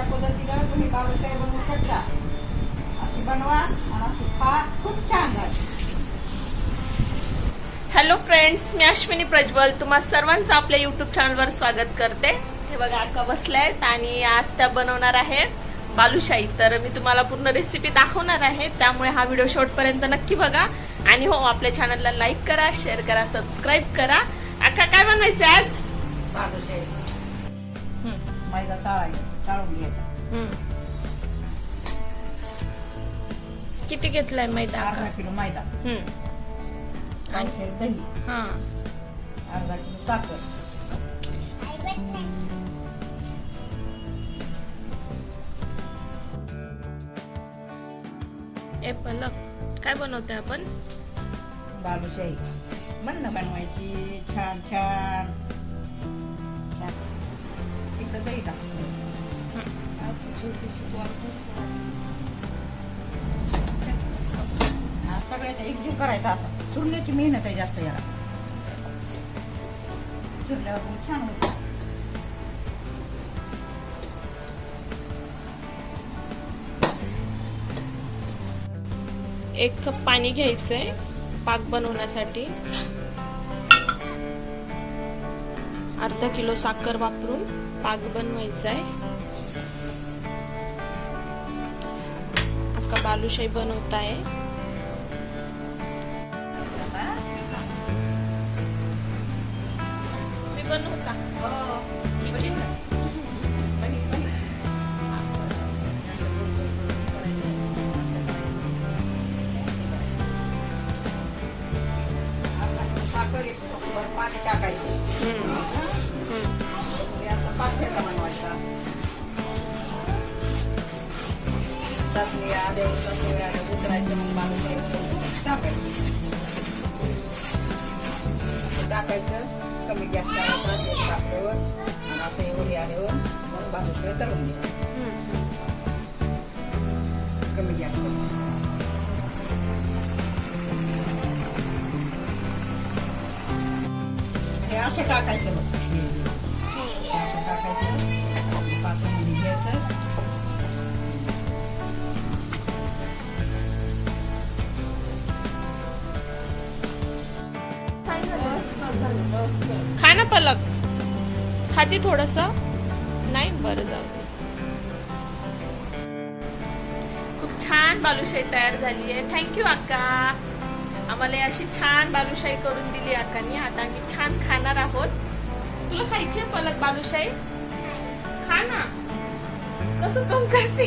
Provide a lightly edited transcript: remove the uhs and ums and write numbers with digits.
अशा पद्धतीनं तुम्ही बालुशाही बनवू शकता. अशी बनवा आणि अशी खा, खूप छान झाली. हॅलो फ्रेंड्स, मी अश्विनी प्रज्वल तुम्हा सर्वांचं आपल्या युट्यूब चॅनलवर स्वागत करते. हे बघा अक्का बसल्यात आणि आज त्या बनवणार आहे बालुशाही. तर मी तुम्हाला पूर्ण रेसिपी दाखवणार आहे, त्यामुळे हा व्हिडिओ शेवटपर्यंत नक्की बघा. आणि हो, आपल्या चॅनलला लाईक करा, शेअर करा, सबस्क्राईब करा. अक्का काय बनवायचं आज? बालुशाही. मैदा चाळून घ्यायचा. किती घेतलाय मैदा? अर्धा किलो मैदा, आणि दही, हा अर्धा किलो साखर, ए पलक, काय बनवतोय आपण? बालुशाही म्हणणं बनवायची. छान छान छान. इकडं दही टाकून सगळ्याचा एकजीव करायचा. असा चुरण्याची मेहनत आहे जास्त याला. चुरल्यावर मग छान होतं. एक कप पाणी घ्यायचंय पाक बनवण्यासाठी. अर्धा किलो साखर वापरून पाक बनवायचा आहे. अक्का बालुशाही बनवत आहे. मी बनवू का? साखर एक कपभर पाणी टाकायचं. असं पातेला बनवायचा. चटणी आले उतरायचं. मग बालुशाही टाकायचं. कमी गॅस करायचा. तेल टाकल्यावर आणि असं एवढी आल्यावर मग बालुशाही तळून घ्यायची. कमी गॅस करायचा. हे असं टाकायचं. मग असं टाकायचं. पात्रामध्ये घ्यायचं. खा ना पलक, खाती थोडस? नाही, बरं जाऊ दे. खूप छान बालुशाही तयार झाली आहे. थँक्यू अक्का, आम्हाला अशी छान बालुशाही करून दिली अक्कानी. आता आम्ही छान खाणार आहोत. तुला खायची आहे पलक बालुशाही? खा ना. कसं कम करते?